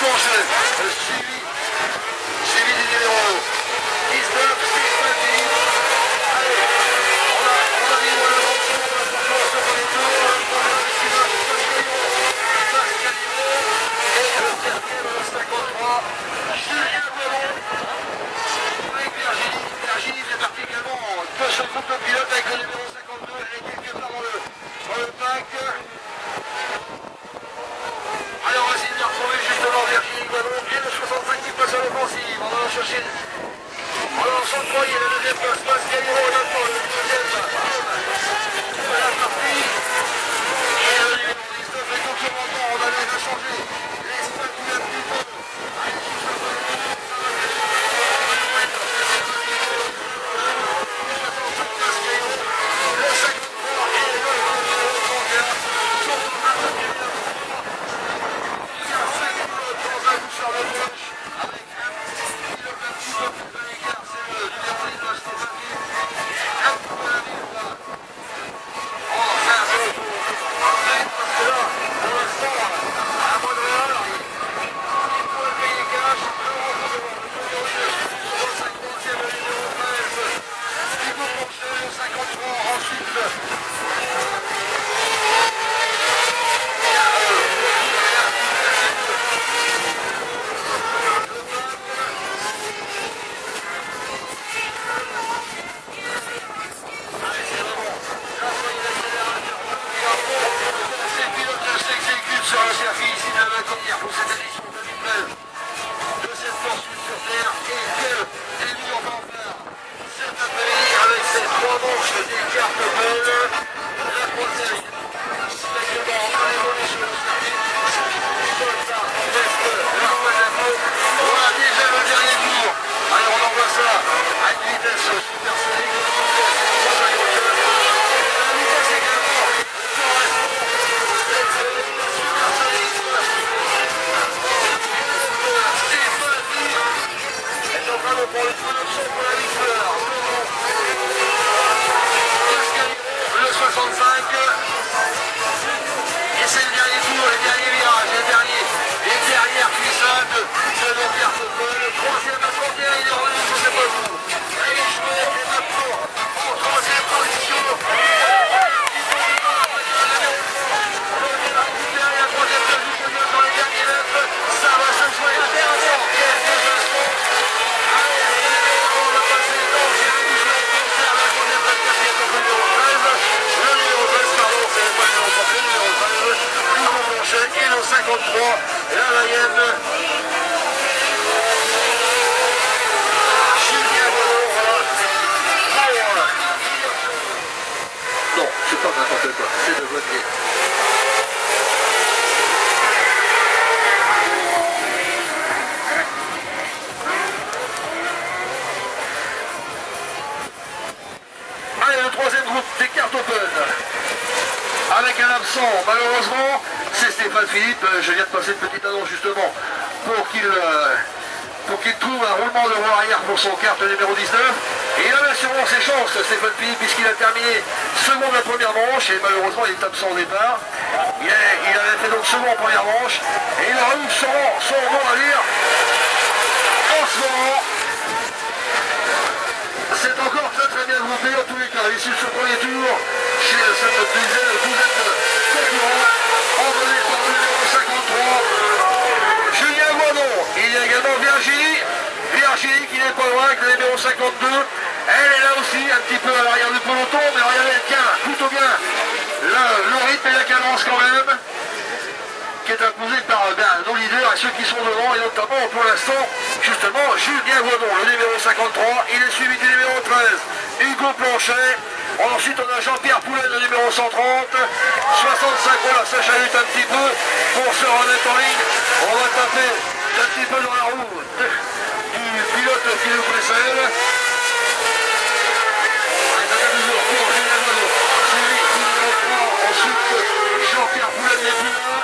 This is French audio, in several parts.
plancher, suivi du numéro 19, Stéphane Philippe. Allez, on arrive à la grande tour, on a pour ce premier tour, le troisième village, Pascal Hiro, et le quatrième, le 53, Julien Guéron, avec Virginie fait partie également de ce groupe de pilotes avec le numéro 52 et quelque part dans le pack. Allez, on va essayer de retrouver justement Virginie Guéron et le 65 qui passe à l'offensive. On va en chercher. Alors, on s'en croyait, la deuxième place, Pascal Hiro, maintenant le deuxième, de la partie. Et le numéro 19, et donc maintenant, on a déjà changé les statuts un petit peu. Allez, malheureusement, c'est Stéphane Philippe. Je viens de passer une petite annonce justement pour qu'il trouve un roulement de voie arrière pour son kart numéro 19. Et il avait sûrement ses chances, Stéphane Philippe, puisqu'il a terminé second de la première manche et malheureusement il est absent au départ. Il avait fait donc second en première manche et il aura eu son mot à dire en ce moment. C'est encore très bien groupé en tous les cas. Ici de ce premier tour, chez cette douzaine de concurrents, envolé par le numéro 53, Julien Guéron. Il y a également Virginie qui n'est pas loin avec le numéro 52. Elle est là aussi, un petit peu à l'arrière du peloton, mais regardez, elle tient plutôt bien le rythme et la cadence quand même, qui est imposé par nos leaders et ceux qui sont devant, et notamment pour l'instant, justement, Julien Guéron, le numéro 53, il est suivi du numéro 13, Hugo Planchet. Ensuite, on a Jean-Pierre Poulet, le numéro 130, 65, voilà, ça chalute un petit peu pour se remettre en ligne. On va taper un petit peu dans la roue du pilote qui nous précède. Ensuite, Jean-Pierre Poulet n'est plus là.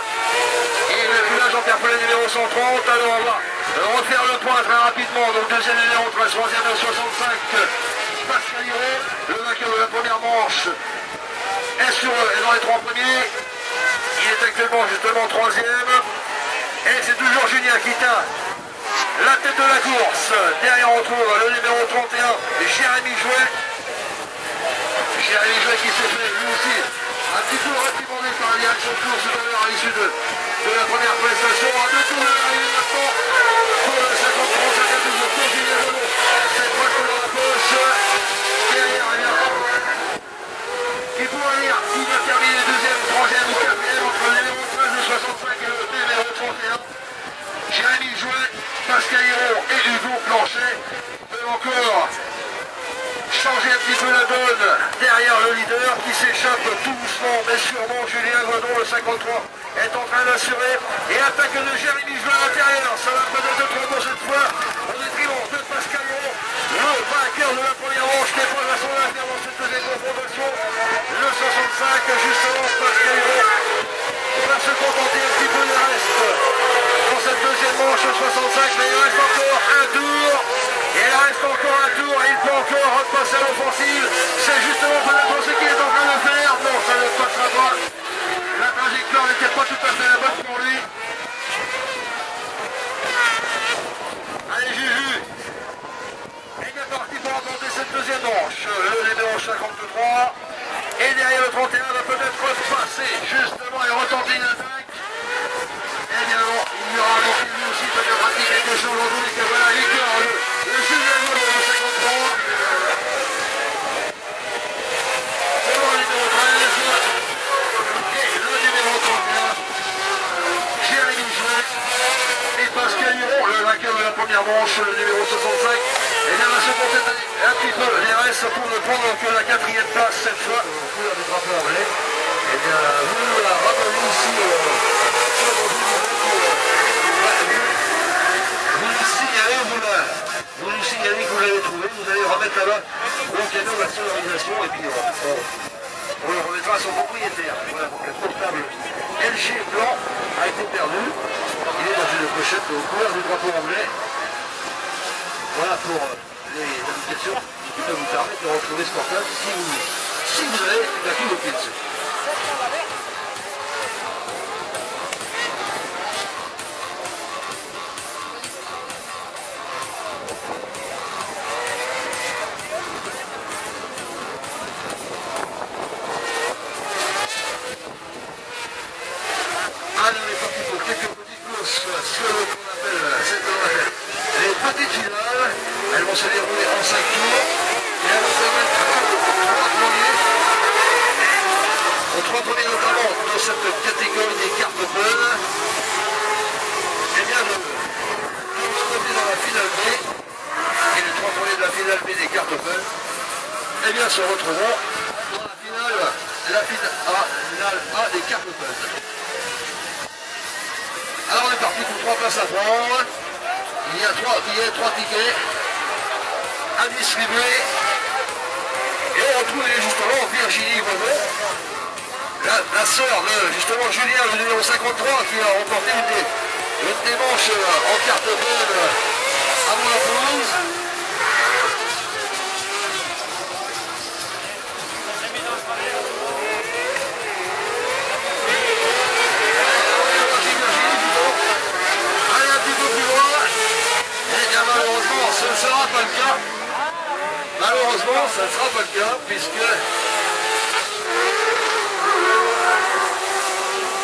Et il n'est plus là, Jean-Pierre Poulet numéro 130. Alors on va refaire le point très rapidement. Donc deuxième numéro 13, troisième à 65. Pascal Hiro, le vainqueur de la première manche, est dans les trois premiers. Il est actuellement justement troisième. Et c'est toujours Julien qui tient la tête de la course. Derrière on trouve le numéro 31, Jérémy Jouet. Jérémy Jouet qui s'est fait lui aussi un petit peu réprimandé par la direction de course tout à l'heure à l'issue de la première prestation. À deux tours de l'arrivée maintenant pour le 53, ça vient toujours pour Julien Gelot. C'est presque dans la poche. Derrière, il pourra dire qui va terminer deuxième, troisième ou quatrième entre le numéro 13 de 65 et le numéro 31. Jérémy Jouet, Pascal Héron et Hugo Blanchet peuvent encore changer un petit peu la donne derrière le leader qui s'échappe tout doucement mais sûrement. Julien Guadon, le 53, est en train d'assurer et attaque de Jérémy Jouet à l'intérieur. Ça va peut-être trop bon cette fois au détriment de Pascal Héron, le vainqueur de la première manche qui est pas à son affaire dans cette deuxième confrontation. Le 65, justement, Pascal Héron va se contenter un petit peu du reste dans cette deuxième manche 65, mais il reste encore un tour. Et il reste encore un tour et il peut encore repasser à l'offensive. C'est justement peut-être ce qu'il est en train de faire. Non, ça ne passera pas. La trajectoire n'était pas tout à fait la bonne pour lui. Allez Juju. Il est parti pour aborder cette deuxième manche. Le numéro 53. Et derrière le 31 va peut-être repasser justement et retenter une attaque. Eh bien non, il y aura donc lui aussi de pratiquer quelque chose en tous les cas. Voilà, Victor, le Julien Gelot, le 53. C'est bon, le numéro 13. Et le numéro 31. Jérémy Jouet. Et Pascal Héron, le vainqueur de la première manche, le numéro 65. Et bien, va se contenter un petit peu les restes pour ne prendre que la quatrième place cette fois. Au couleur du drapeau anglais. Et bien, vous la ramenez ici sur votre vous nous signalez que vous l'avez trouvé, vous allez remettre là-bas au camion de la sonorisation et puis on le remettra à son propriétaire. Voilà, donc le portable LG blanc a été perdu. Il est dans une pochette aux couleurs du drapeau anglais. Voilà pour les indications qui peuvent vous permettre de retrouver ce portable si vous avez tout à coup vos pieds dessus. On est parti pour quelques petites courses sur ce qu'on appelle les petites finales. Elles vont se dérouler en 5 tours et elles vont permettre aux 3 premiers notamment dans cette catégorie des cartes bonnes, et bien de côté dans la finale B et les 3 premiers de la finale B des cartes bonnes, et bien se retrouveront dans la finale A des cartes bonnes. Alors on est parti pour 3 places à prendre. Il y a 3 billets, 3 tickets à distribuer. Et on retrouve justement Virginie Guadon, la sœur de justement Julien, le numéro 53, qui a remporté une des manches en carte bonne à Moulin-Pelouse. Ce ne sera pas le cas. Malheureusement, ça ne sera pas le cas puisque...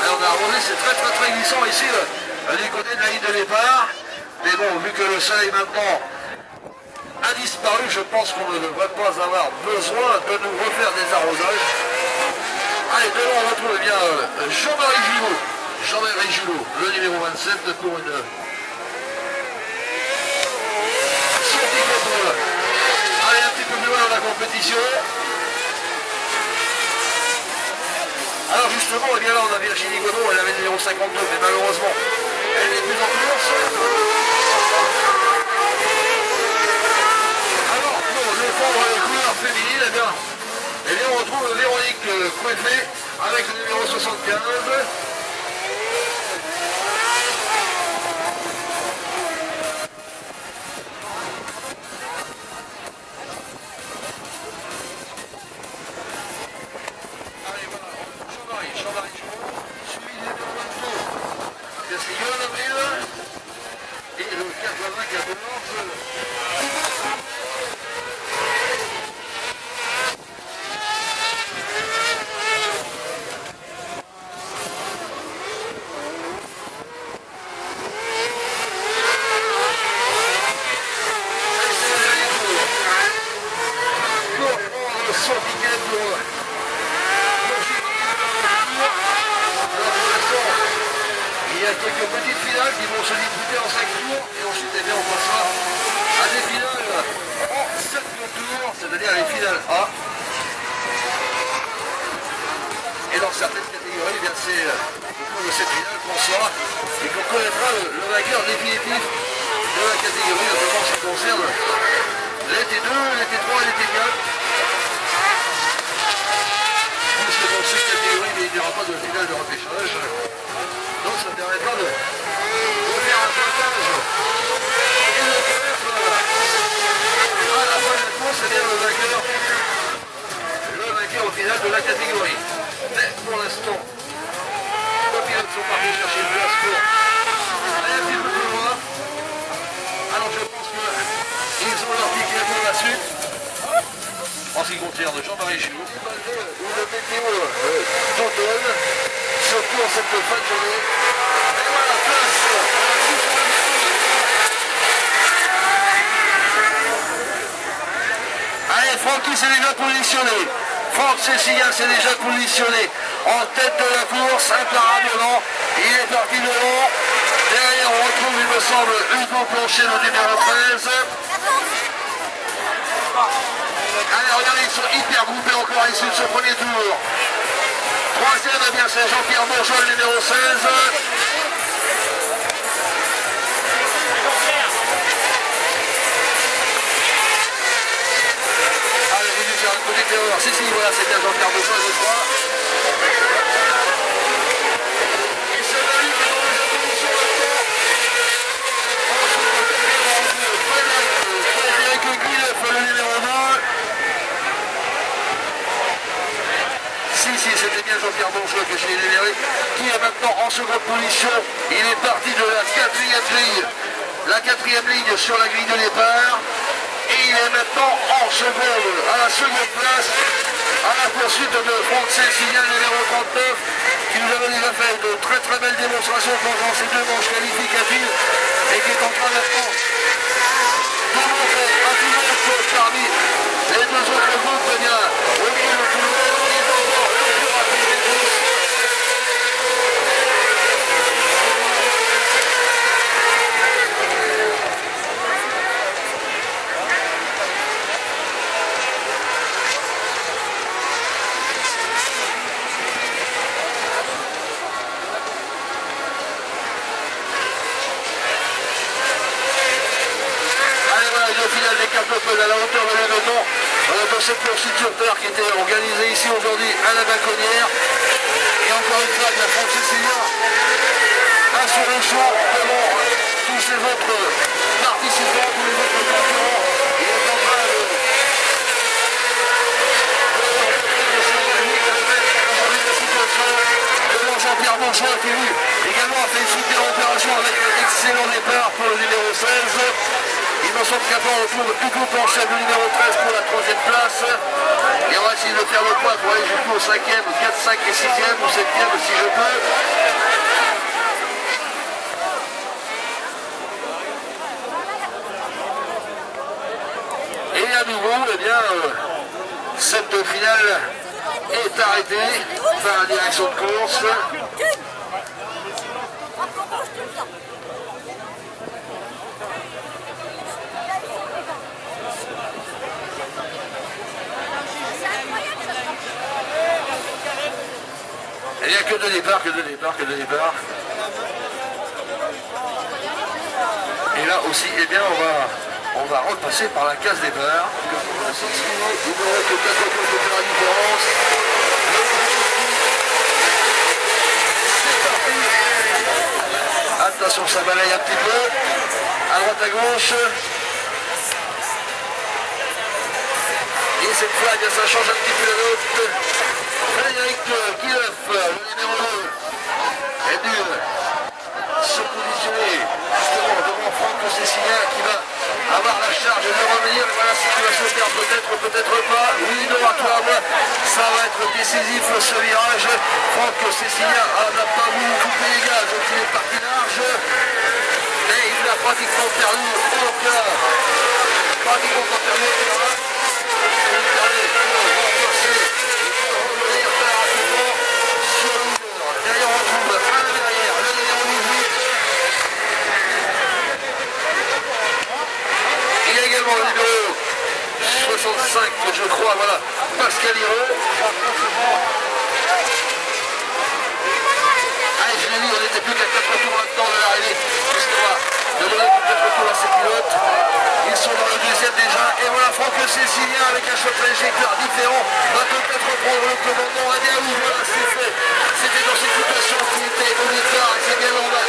Alors, on a remonté, c'est très glissant ici du côté de la ligne de départ. Mais bon, vu que le soleil maintenant a disparu, je pense qu'on ne devrait pas avoir besoin de nous refaire des arrosages. Allez, devant on retrouve bien Jean-Marie Gillot. Jean-Marie Gillot, le numéro 27 pour une... Allez, un petit peu plus loin dans la compétition. Alors justement, eh bien là on a Virginie Guadon, elle avait le numéro 52, mais malheureusement, elle n'est plus en course. Alors pour défendre les couleurs féminines, eh bien on retrouve Véronique Coueffet avec le numéro 75. Suivi du numéro 22. C'est Yoann Abrien y a quelques petites finales qui vont se disputer en 5 tours. Et ensuite, eh bien, on passera à des finales en 7 tours, c'est-à-dire les finales A. Et dans certaines catégories, eh bien, c'est au cours de cette finale qu'on saura et qu'on connaîtra le vainqueur définitif de la catégorie, notamment en ce qui concerne les T2, les T3 et les T4. Puisque dans cette catégorie, il n'y aura pas de finale de repêchage. Donc ça ne permettra de faire un pointage et de connaître à la fin de la course, c'est bien le vainqueur au final de la catégorie. Mais pour l'instant, les pilotes sont partis chercher une place pour aller un petit peu plus loin. Alors je pense qu'ils ont leur piqué pour la suite. En ce qui concerne Jean-Marie Giroud, une météo d'automne, surtout en cette fin de journée. Et voilà, place à la course. Allez, Francky s'est déjà positionné. Franck Cécilien s'est déjà positionné en tête de la course, imparablement. Il est parti devant. Derrière, on retrouve, il me semble, Hugo Blanchet, le numéro 13. Allez, regardez, ils sont hyper groupés encore ici de ce premier tour. Troisième, eh bien, c'est Jean-Pierre Bourgeois, le numéro 16. Allez, j'ai dû faire une petite erreur. Si, voilà, c'est bien Jean-Pierre Bourgeois, je crois. Et c'est David qui est dans la position maintenant. Frédéric Guilleuf, le numéro 2. Si, c'était bien Jean-Pierre Bourgeois que j'ai énuméré, qui est maintenant en seconde position. Il est parti de la quatrième ligne. La quatrième ligne sur la grille de départ. Et il est maintenant en seconde, à la seconde place, à la poursuite de Franck Cécilien, numéro 39, qui nous avait déjà fait de très très belles démonstrations pendant ces 2 manches qualificatives et qui est en train maintenant de montrer à tout le monde que parmi les 2 autres groupes, eh bien, au milieu de tout le monde, il est encore le plus rapide des tous. À la hauteur de l'événement de cette poursuite sur terre qui était organisée ici aujourd'hui à la Baconnière. Et encore une fois, la Franck Cécilien a sur le choix devant tous ces autres participants, tous les autres concurrents. Il est en train de devant Jean-Pierre Bourgeois qui lui également a fait une super opération avec un excellent départ pour le numéro 16. Il me semble qu'après on retrouve Hugo Blanchet, le numéro 13 pour la 3e place. Et on va essayer de faire le point pour aller jusqu'au 5e, 4, 5 et 6e ou 7e si je peux. Et à nouveau, eh bien, cette finale est arrêtée par la direction de course. Il n'y a que 2 départs, que 2 départs. Et là aussi, eh bien, on va repasser par la case départ. Il ne reste que 4 tours pour faire la différence. Attention, ça balaye un petit peu. À droite, à gauche. Et cette fois, eh bien, ça change un petit peu la note. Frédéric Guilleuf, le numéro 2, est dû se positionner justement devant Franck Cécilien qui va avoir la charge de revenir. Voilà, si tu vas se faire peut-être pas. Oui, non, à toi, moi, ça va être décisif ce virage. Franck Cécilien n'a pas voulu couper les gaz, donc il est parti large. Mais il a pratiquement perdu aucun. Pratiquement pas perdu aucun. Derrière on retrouve à l'arrière le numéro 18. Riley, puisqu'on va donner peut-être le tour à ses pilotes. Ils sont dans le deuxième déjà. Et voilà, Franck Cécilien avec un choc trajectoire différent va peut-être reprendre le commandement. Et bien oui, voilà, c'est fait. C'était dans cette situation qui était au départ. Et c'est bien normal.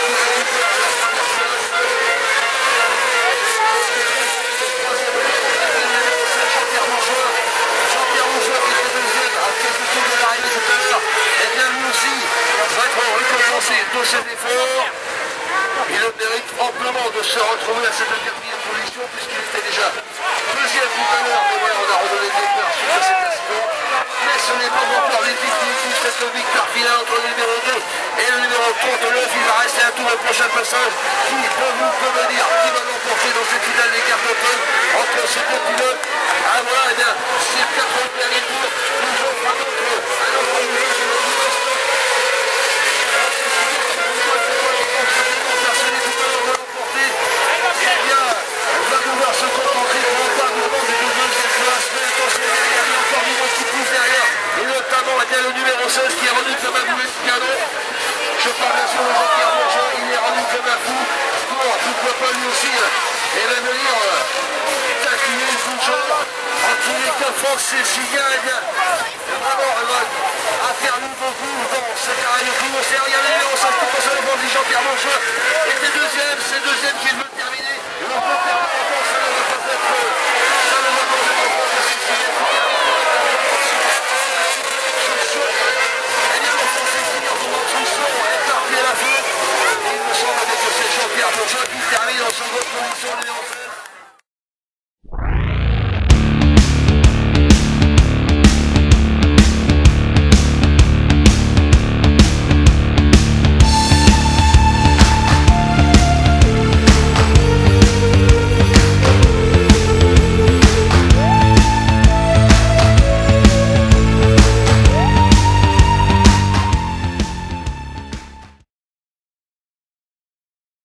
Jean-Pierre Montjoie qui était deuxième à quelques tours de l'arrivée tout à l'heure. Et bien lui aussi va être récompensé de ses efforts. Il le mérite amplement de se retrouver à cette quatrième position puisqu'il était déjà deuxième tout à l'heure. Mais voilà, on a redonné des peurs suite à cet accident. Mais ce n'est pas encore définitif cette victoire finale entre le numéro 2 et le numéro 39. Il va rester à tout le prochain passage. Qui peut me dire qui va l'emporter dans cette finale des cartes open entre ces deux pilotes? Ah voilà, et bien, c'est le 4e dernier tour. Nous offre un autre numéro sur notre instant. Va se concentrer probablement des deux deuxième place, mais attention derrière, il y a encore du monde qui pousse derrière, et notamment le numéro 16 qui est rendu comme un boulet de canon. Je parle bien sûr de Jean-Pierre Montjoie, il est rendu comme un fou, pourquoi pas lui aussi, et va venir taquiner le Fouchon. En tous les cas, Franck Cécilien, eh bien, vraiment, à faire nouveau coup dans ce carré de Clouseau. Regardez le numéro 5 qui passe à la Jean-Pierre Montjoie était deuxième, c'est deuxième qui est